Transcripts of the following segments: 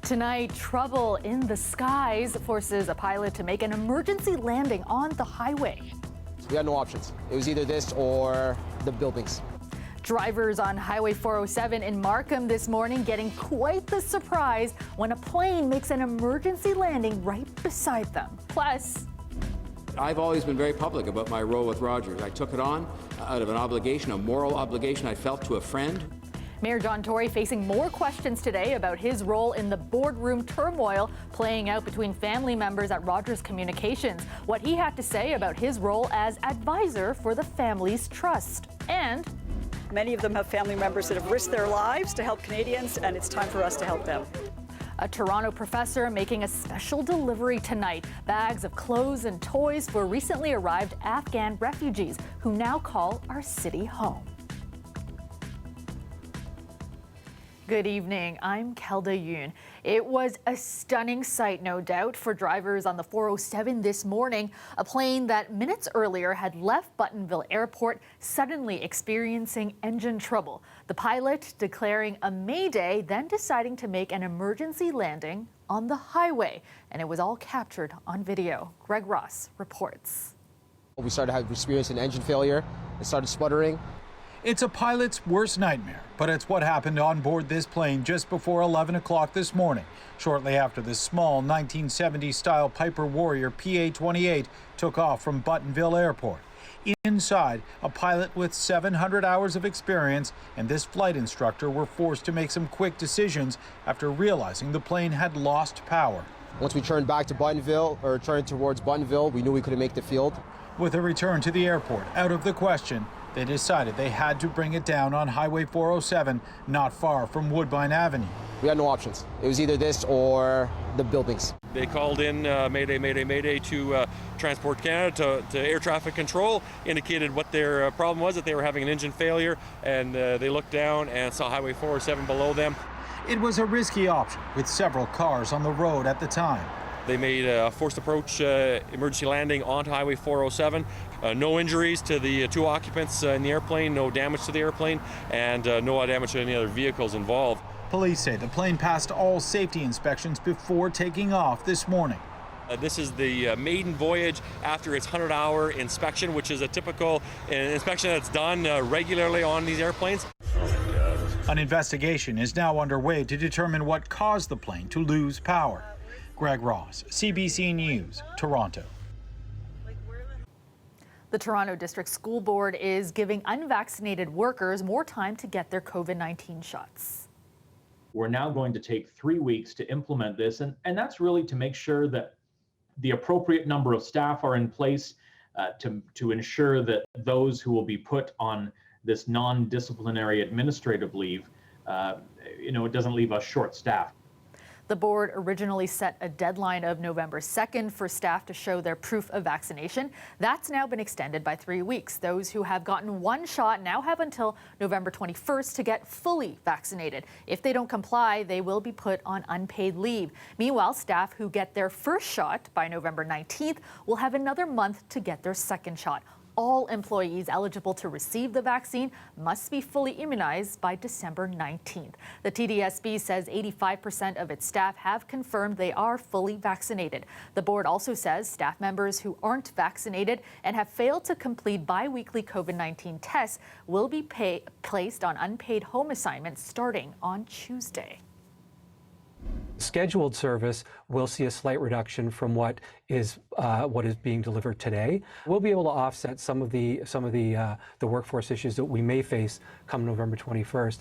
Tonight, trouble in the skies forces a pilot to make an emergency landing on the highway. We had no options. It was either this or the buildings. Drivers on Highway 407 in Markham this morning getting quite the surprise when a plane makes an emergency landing right beside them. Plus, I've always been very public about my role with Rogers. I took it on out of an obligation, a moral obligation I felt to a friend. Mayor John Tory facing more questions today about his role in the boardroom turmoil playing out between family members at Rogers Communications, what he had to say about his role as advisor for the family's trust. And many of them have family members that have risked their lives to help Canadians, and it's time for us to help them. A Toronto professor making a special delivery tonight. Bags of clothes and toys for recently arrived Afghan refugees who now call our city home. Good evening, I'm Kelda Yoon. It was a stunning sight, no doubt, for drivers on the 407 this morning. A plane that minutes earlier had left Buttonville Airport suddenly experiencing engine trouble. The pilot declaring a mayday, then deciding to make an emergency landing on the highway. And it was all captured on video. Greg Ross reports. We started to experience an engine failure. It started sputtering. It's a pilot's worst nightmare, but it's what happened on board this plane just before 11 o'clock this morning, shortly after the small 1970s-style Piper Warrior PA-28 took off from Buttonville Airport. Inside, a pilot with 700 hours of experience and this flight instructor were forced to make some quick decisions after realizing the plane had lost power. Once we turned back to Buttonville, or turned towards Buttonville, we knew we couldn't make the field. With a return to the airport out of the question, they decided they had to bring it down on Highway 407, not far from Woodbine Avenue. We had no options. It was either this or the buildings. They called in Mayday, Mayday, Mayday to Transport Canada, to Air Traffic Control, indicated what their problem was, that they were having an engine failure, and they looked down and saw Highway 407 below them. It was a risky option, with several cars on the road at the time. They made a forced approach emergency landing onto Highway 407. No injuries to the two occupants in the airplane, no damage to the airplane, and no damage to any other vehicles involved. Police say the plane passed all safety inspections before taking off this morning. This is the maiden voyage after its 100-hour inspection, which is a typical inspection that's done regularly on these airplanes. An investigation is now underway to determine what caused the plane to lose power. Greg Ross, CBC News, Toronto. The Toronto District School Board is giving unvaccinated workers more time to get their COVID-19 shots. We're now going to take 3 weeks to implement this, and that's really to make sure that the appropriate number of staff are in place to ensure that those who will be put on this non-disciplinary administrative leave, it doesn't leave us short-staffed. The board originally set a deadline of November 2nd for staff to show their proof of vaccination. That's now been extended by 3 weeks. Those who have gotten one shot now have until November 21st to get fully vaccinated. If they don't comply, they will be put on unpaid leave. Meanwhile, staff who get their first shot by November 19th will have another month to get their second shot. All employees eligible to receive the vaccine must be fully immunized by December 19th. The TDSB says 85% of its staff have confirmed they are fully vaccinated. The board also says staff members who aren't vaccinated and have failed to complete bi-weekly COVID-19 tests will be placed on unpaid home assignments starting on Tuesday. Scheduled service will see a slight reduction from what is being delivered today. We'll be able to offset some of the workforce issues that we may face come November 21st.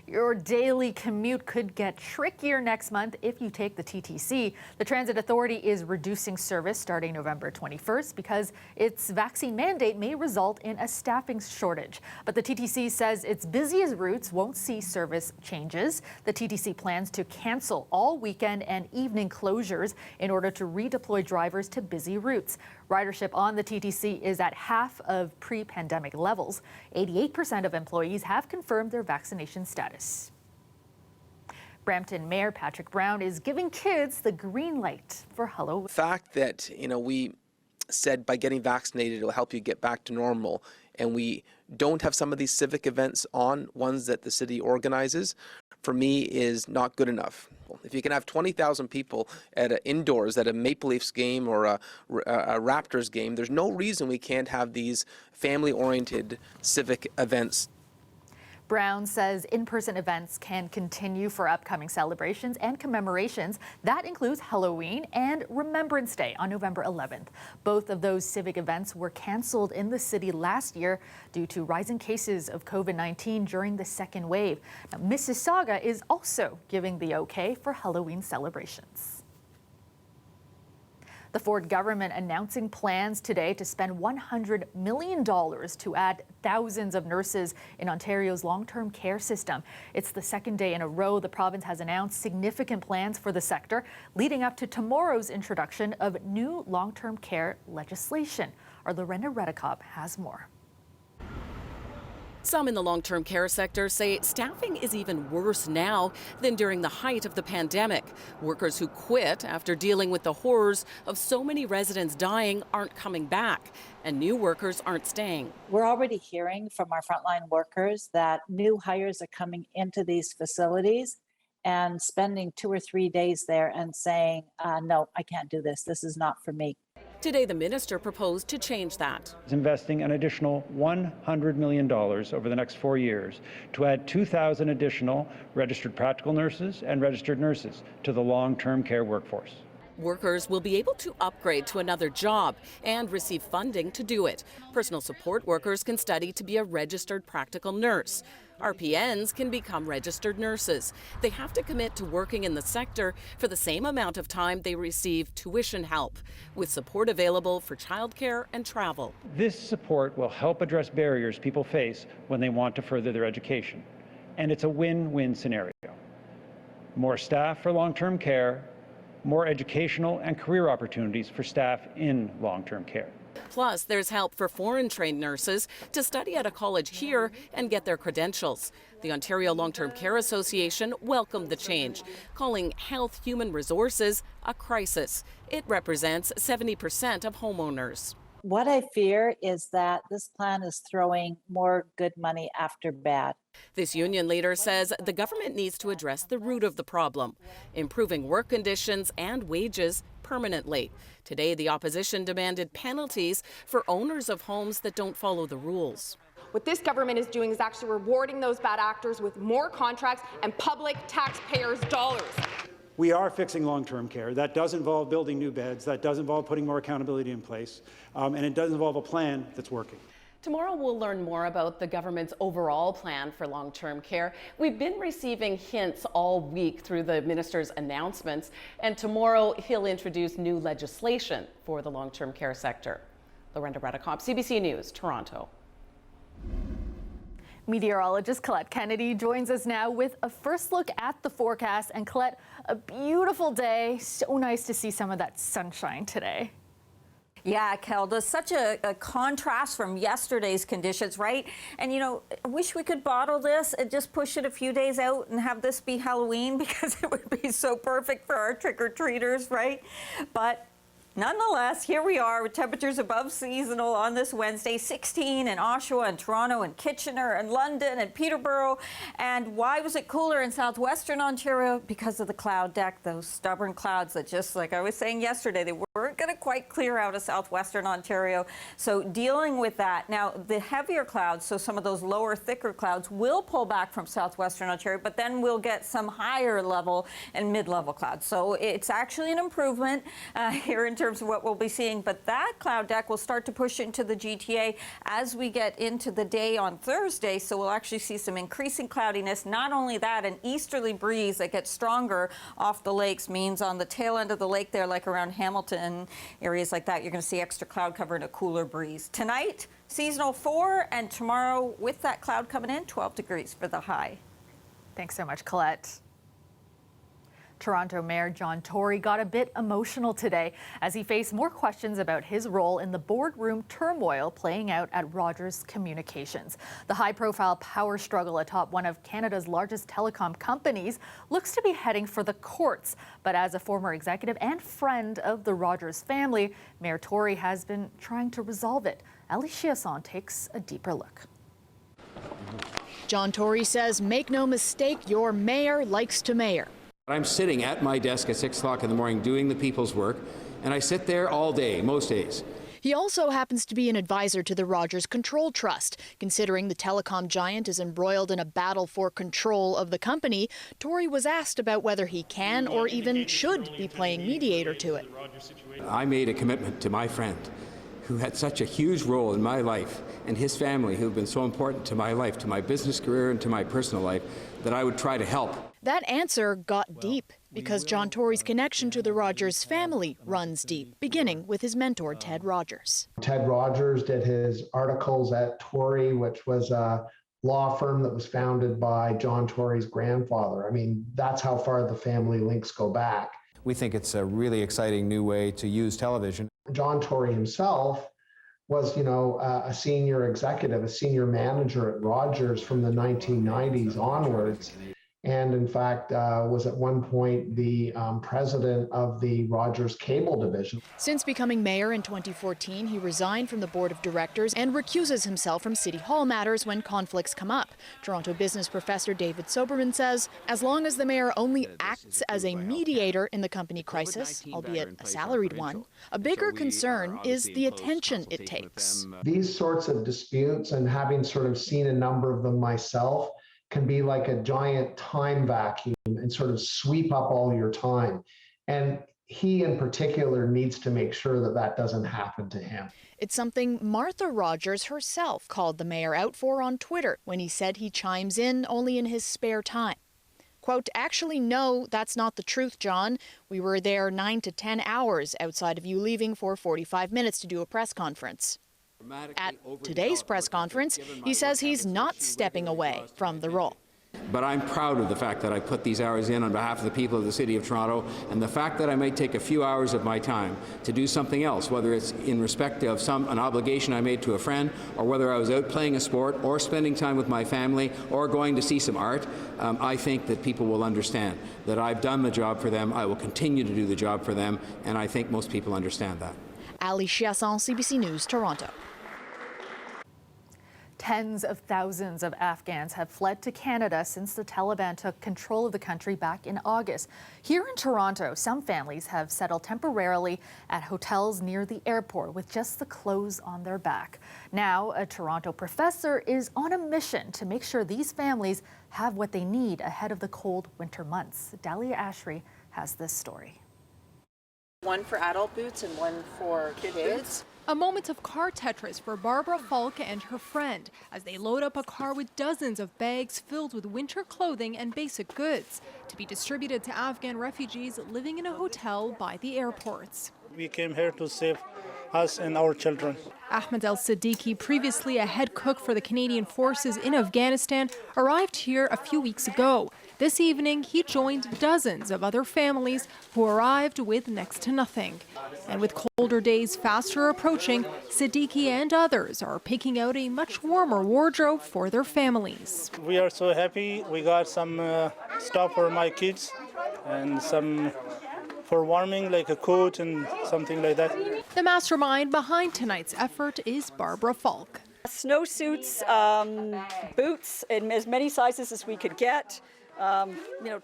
Your daily commute could get trickier next month if you take the TTC. The Transit Authority is reducing service starting November 21st because its vaccine mandate may result in a staffing shortage. But the TTC says its busiest routes won't see service changes. The TTC plans to cancel all weekend and evening closures in order to redeploy drivers to busy routes. Ridership on the TTC is at half of pre-pandemic levels. 88% of employees have confirmed their vaccination status. Brampton Mayor Patrick Brown is giving kids the green light for Halloween. The fact that, we said by getting vaccinated, it'll help you get back to normal, and we don't have some of these civic events on ones that the city organizes, for me, is not good enough. If you can have 20,000 people indoors at a Maple Leafs game or a Raptors game, there's no reason we can't have these family-oriented civic events. Brown says in-person events can continue for upcoming celebrations and commemorations. That includes Halloween and Remembrance Day on November 11th. Both of those civic events were canceled in the city last year due to rising cases of COVID-19 during the second wave. Now, Mississauga is also giving the okay for Halloween celebrations. The Ford government announcing plans today to spend $100 million to add thousands of nurses in Ontario's long-term care system. It's the second day in a row the province has announced significant plans for the sector, leading up to tomorrow's introduction of new long-term care legislation. Our Lorena Redekop has more. Some in the long-term care sector say staffing is even worse now than during the height of the pandemic. Workers who quit after dealing with the horrors of so many residents dying aren't coming back, and new workers aren't staying. We're already hearing from our frontline workers that new hires are coming into these facilities and spending 2 or 3 days there and saying, no, I can't do this. This is not for me. Today, the minister proposed to change that. Investing an additional $100 million over the next 4 years to add 2,000 additional registered practical nurses and registered nurses to the long-term care workforce. Workers will be able to upgrade to another job and receive funding to do it. Personal support workers can study to be a registered practical nurse. RPNs can become registered nurses. They have to commit to working in the sector for the same amount of time they receive tuition help, with support available for childcare and travel. This support will help address barriers people face when they want to further their education. And it's a win-win scenario. More staff for long-term care, more educational and career opportunities for staff in long-term care. Plus, there's help for foreign-trained nurses to study at a college here and get their credentials. The Ontario Long-Term Care Association welcomed the change, calling Health Human Resources a crisis. It represents 70% of homeowners. What I fear is that this plan is throwing more good money after bad. This union leader says the government needs to address the root of the problem, improving work conditions and wages permanently. Today, the opposition demanded penalties for owners of homes that don't follow the rules. What this government is doing is actually rewarding those bad actors with more contracts and public taxpayers' dollars. We are fixing long-term care. That does involve building new beds. That does involve putting more accountability in place. And it does involve a plan that's working. Tomorrow we'll learn more about the government's overall plan for long-term care. We've been receiving hints all week through the minister's announcements, and tomorrow he'll introduce new legislation for the long-term care sector. Lorena Redekop, CBC News, Toronto. Meteorologist Colette Kennedy joins us now with a first look at the forecast. And Colette, a beautiful day. So nice to see some of that sunshine today. Yeah, Kelda, such a contrast from yesterday's conditions, right? And, you know, I wish we could bottle this and just push it a few days out and have this be Halloween, because it would be so perfect for our trick-or-treaters, right? But nonetheless, here we are with temperatures above seasonal on this Wednesday, 16 in Oshawa and Toronto and Kitchener and London and Peterborough. And why was it cooler in southwestern Ontario? Because of the cloud deck, those stubborn clouds that, just like I was saying yesterday, they weren't going to quite clear out of southwestern Ontario. So dealing with that. Now, the heavier clouds, so some of those lower, thicker clouds, will pull back from southwestern Ontario, but then we'll get some higher level and mid-level clouds. So it's actually an improvement here in terms of what we'll be seeing, but that cloud deck will start to push into the GTA as we get into the day on Thursday, so we'll actually see some increasing cloudiness. Not only that, an easterly breeze that gets stronger off the lakes means on the tail end of the lake there, like around Hamilton, areas like that, you're going to see extra cloud cover and a cooler breeze. Tonight, seasonal 4, and tomorrow, with that cloud coming in, 12 degrees for the high. Thanks so much, Colette. Toronto Mayor John Tory got a bit emotional today as he faced more questions about his role in the boardroom turmoil playing out at Rogers Communications. The high-profile power struggle atop one of Canada's largest telecom companies looks to be heading for the courts. But as a former executive and friend of the Rogers family, Mayor Tory has been trying to resolve it. Ali Chiasson takes a deeper look. John Tory says, make no mistake, your mayor likes to mayor. I'm sitting at my desk at 6 o'clock in the morning doing the people's work, and I sit there all day, most days. He also happens to be an advisor to the Rogers Control Trust. Considering the telecom giant is embroiled in a battle for control of the company, Tory was asked about whether he can or even should be playing mediator to it. I made a commitment to my friend who had such a huge role in my life, and his family who have been so important to my life, to my business career and to my personal life, that I would try to help. That answer got deep because John Tory's connection to the Rogers family runs deep, beginning with his mentor, Ted Rogers. Ted Rogers did his articles at Tory, which was a law firm that was founded by John Tory's grandfather. I mean, that's how far the family links go back. We think it's a really exciting new way to use television. John Tory himself was, a senior executive, a senior manager at Rogers from the 1990s onwards. And in fact, was at one point the president of the Rogers Cable Division. Since becoming mayor in 2014, he resigned from the board of directors and recuses himself from City Hall matters when conflicts come up. Toronto business professor David Soberman says, as long as the mayor only acts as a mediator in the company crisis, albeit a salaried one, a bigger concern is the attention it takes. These sorts of disputes, and having sort of seen a number of them myself, can be like a giant time vacuum and sort of sweep up all your time. And he in particular needs to make sure that that doesn't happen to him. It's something Martha Rogers herself called the mayor out for on Twitter when he said he chimes in only in his spare time. Quote, actually, no, that's not the truth, John. We were there 9 to 10 hours outside of you leaving for 45 minutes to do a press conference. At today's press conference, he says he's not stepping away from the role. But I'm proud of the fact that I put these hours in on behalf of the people of the City of Toronto, and the fact that I may take a few hours of my time to do something else, whether it's in respect of an obligation I made to a friend, or whether I was out playing a sport, or spending time with my family, or going to see some art. I think that people will understand that I've done the job for them, I will continue to do the job for them, and I think most people understand that. Ali Chiasson, CBC News, Toronto. Tens of thousands of Afghans have fled to Canada since the Taliban took control of the country back in August. Here in Toronto, some families have settled temporarily at hotels near the airport with just the clothes on their back. Now, a Toronto professor is on a mission to make sure these families have what they need ahead of the cold winter months. Dahlia Ashry has this story. One for adult boots and one for kid boots. A moment of car Tetris for Barbara Falk and her friend as they load up a car with dozens of bags filled with winter clothing and basic goods to be distributed to Afghan refugees living in a hotel by the airports. We came here to save us and our children. Ahmed El-Siddiqui, previously a head cook for the Canadian forces in Afghanistan, arrived here a few weeks ago. This evening, he joined dozens of other families who arrived with next to nothing. And with colder days faster approaching, Siddiqui and others are picking out a much warmer wardrobe for their families. We are so happy. We got some stuff for my kids and some for warming, like a coat and something like that. The mastermind behind tonight's effort is Barbara Falk. Snowsuits, boots in as many sizes as we could get.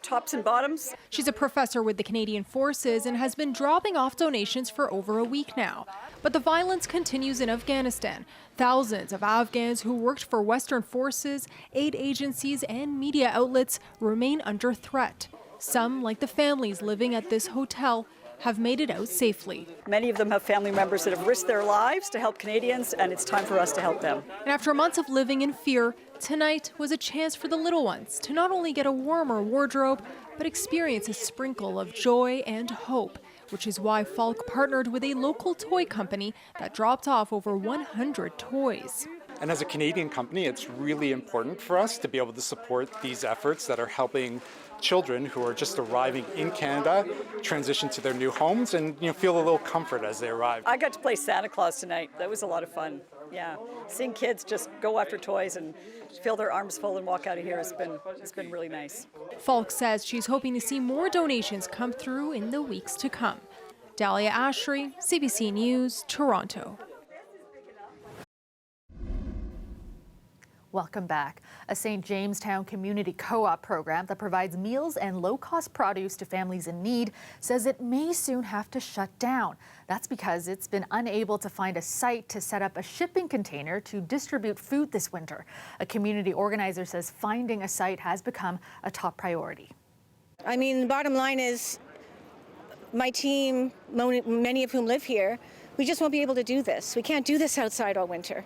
Tops and bottoms. She's a professor with the Canadian Forces and has been dropping off donations for over a week now. But the violence continues in Afghanistan. Thousands of Afghans who worked for Western forces, aid agencies, and media outlets remain under threat. Some, like the families living at this hotel, have made it out safely. Many of them have family members that have risked their lives to help Canadians, and it's time for us to help them. And after months of living in fear, tonight was a chance for the little ones to not only get a warmer wardrobe, but experience a sprinkle of joy and hope, which is why Falk partnered with a local toy company that dropped off over 100 toys. And as a Canadian company, it's really important for us to be able to support these efforts that are helping children who are just arriving in Canada transition to their new homes and feel a little comfort as they arrive. I got to play Santa Claus tonight. That was a lot of fun. Yeah, seeing kids just go after toys and feel their arms full and walk out of here has been really nice. Falk says she's hoping to see more donations come through in the weeks to come. Dahlia Ashry, CBC News, Toronto. Welcome back. A St. Jamestown community co-op program that provides meals and low-cost produce to families in need says it may soon have to shut down. That's because it's been unable to find a site to set up a shipping container to distribute food this winter. A community organizer says finding a site has become a top priority. I mean, the bottom line is my team, many of whom live here, we just won't be able to do this. We can't do this outside all winter.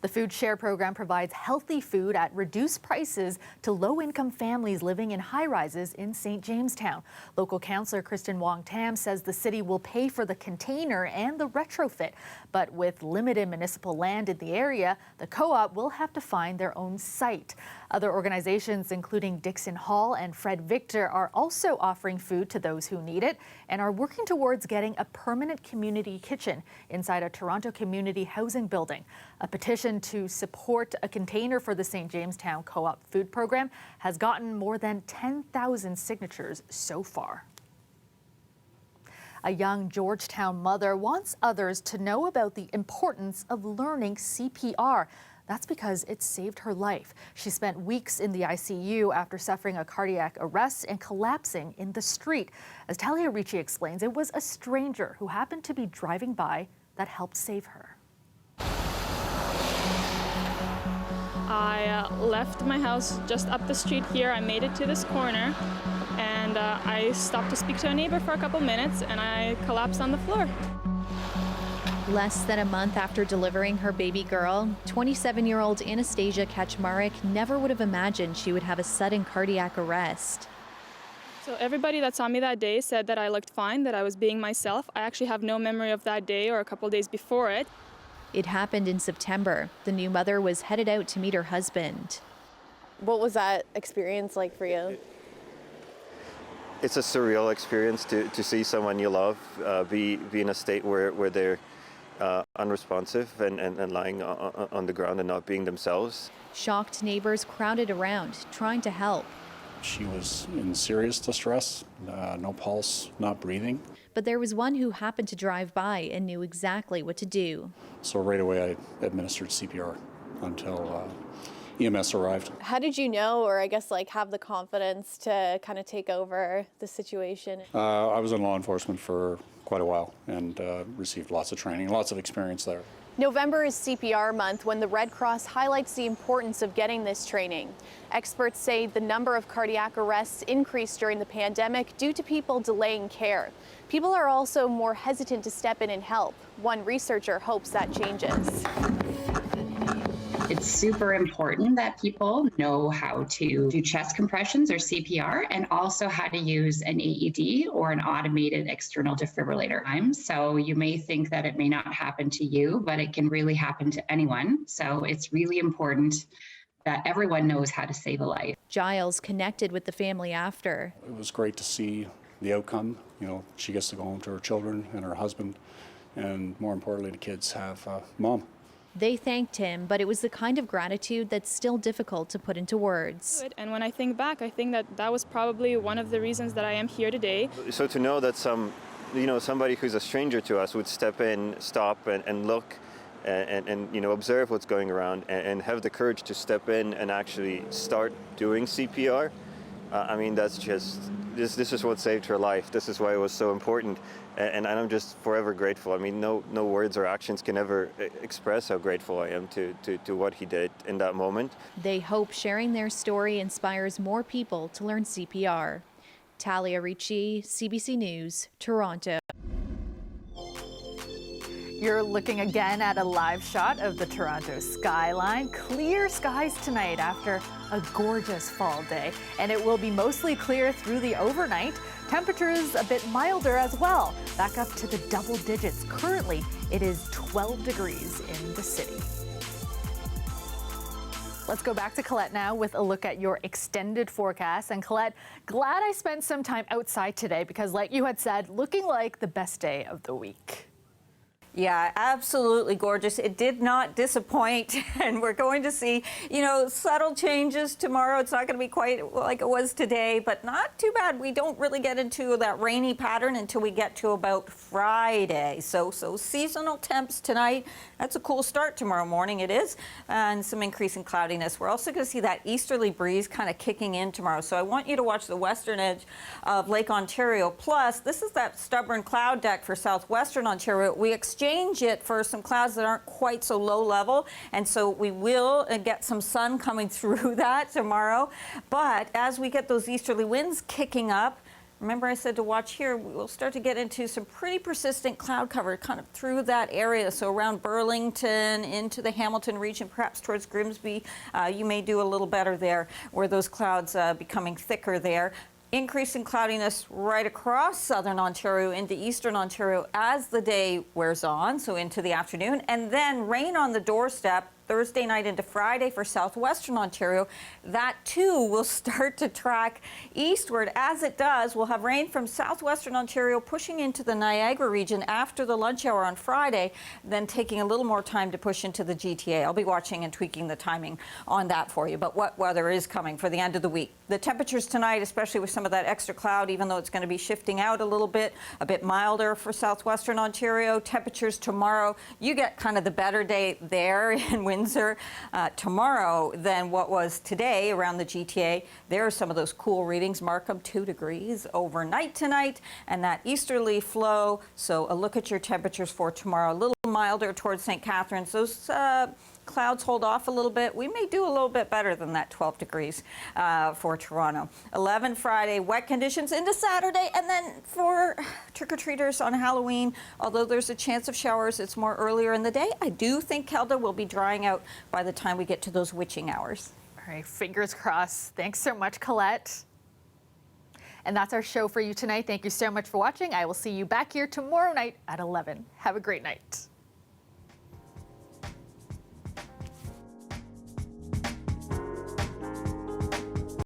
The Food Share program provides healthy food at reduced prices to low-income families living in high-rises in St. Jamestown. Local councillor Kristen Wong-Tam says the city will pay for the container and the retrofit, but with limited municipal land in the area, the co-op will have to find their own site. Other organizations, including Dixon Hall and Fred Victor, are also offering food to those who need it and are working towards getting a permanent community kitchen inside a Toronto community housing building. A petition to support a container for the St. Jamestown Co-op food program has gotten more than 10,000 signatures so far. A young Georgetown mother wants others to know about the importance of learning CPR. That's because it saved her life. She spent weeks in the ICU after suffering a cardiac arrest and collapsing in the street. As Talia Ricci explains, it was a stranger who happened to be driving by that helped save her. I left my house just up the street here. I made it to this corner and I stopped to speak to a neighbor for a couple minutes and I collapsed on the floor. Less than a month after delivering her baby girl, 27-year-old Anastasia Kaczmarek never would have imagined she would have a sudden cardiac arrest. So everybody that saw me that day said that I looked fine, that I was being myself. I actually have no memory of that day or a couple days before it. It happened in September. The new mother was headed out to meet her husband. What was that experience like for you? It's a surreal experience to see someone you love be in a state where they're unresponsive and lying on the ground and not being themselves. Shocked neighbors crowded around, trying to help. She was in serious distress, no pulse, not breathing. But there was one who happened to drive by and knew exactly what to do. So right away I administered CPR until EMS arrived. How did you know, or I guess like have the confidence to kind of take over the situation? I was in law enforcement for quite a while and received lots of training, lots of experience there. November is CPR month, when the Red Cross highlights the importance of getting this training. Experts say the number of cardiac arrests increased during the pandemic due to people delaying care. People are also more hesitant to step in and help. One researcher hopes that changes. It's super important that people know how to do chest compressions or CPR and also how to use an AED or an automated external defibrillator. So you may think that it may not happen to you, but it can really happen to anyone. So it's really important that everyone knows how to save a life. Giles connected with the family after. It was great to see the outcome. You know, she gets to go home to her children and her husband, and more importantly, the kids have mom. They thanked him, but it was the kind of gratitude that's still difficult to put into words. And when I think back, I think that was probably one of the reasons that I am here today. So to know that somebody who's a stranger to us would step in, stop and look and observe what's going around and have the courage to step in and actually start doing CPR. I mean, that's just, this is what saved her life. This is why it was so important. And I'm just forever grateful. I mean, no words or actions can ever express how grateful I am to what he did in that moment. They hope sharing their story inspires more people to learn CPR. Talia Ricci, CBC News, Toronto. You're looking again at a live shot of the Toronto skyline. Clear skies tonight after a gorgeous fall day, and it will be mostly clear through the overnight. Temperatures a bit milder as well, back up to the double digits. Currently, it is 12 degrees in the city. Let's go back to Colette now with a look at your extended forecast. And Colette, glad I spent some time outside today because, like you had said, looking like the best day of the week. Yeah, absolutely gorgeous. It did not disappoint, and we're going to see, subtle changes tomorrow. It's not going to be quite like it was today, but not too bad. We don't really get into that rainy pattern until we get to about Friday. So seasonal temps tonight. That's a cool start tomorrow morning, it is, and some increasing cloudiness. We're also going to see that easterly breeze kind of kicking in tomorrow. So I want you to watch the western edge of Lake Ontario. Plus, this is that stubborn cloud deck for southwestern Ontario. We exchange it for some clouds that aren't quite so low level, and so we will get some sun coming through that tomorrow. But as we get those easterly winds kicking up, remember I said to watch here, we'll start to get into some pretty persistent cloud cover kind of through that area. So around Burlington, into the Hamilton region, perhaps towards Grimsby, you may do a little better there, where those clouds becoming thicker there. Increasing cloudiness right across southern Ontario into eastern Ontario as the day wears on, so into the afternoon, and then rain on the doorstep Thursday night into Friday for southwestern Ontario. That too will start to track eastward. As it does, we'll have rain from southwestern Ontario pushing into the Niagara region after the lunch hour on Friday, then taking a little more time to push into the GTA. I'll be watching and tweaking the timing on that for you, but what weather is coming for the end of the week. The temperatures tonight, especially with some of that extra cloud, even though it's going to be shifting out a bit milder for southwestern Ontario. Temperatures tomorrow, you get kind of the better day there in Windsor tomorrow than what was today around the GTA. There are some of those cool readings. Markham 2 degrees overnight tonight, and that easterly flow. So a look at your temperatures for tomorrow. A little milder towards St. Catharines. Those clouds hold off a little bit. We may do a little bit better than that 12 degrees for Toronto. 11 Friday, wet conditions into Saturday, and then for trick-or-treaters on Halloween, although there's a chance of showers, it's more earlier in the day. I do think Kelda will be drying out by the time we get to those witching hours. All right, fingers crossed. Thanks so much, Colette. And that's our show for you tonight. Thank you so much for watching. I will see you back here tomorrow night at 11. Have a great night.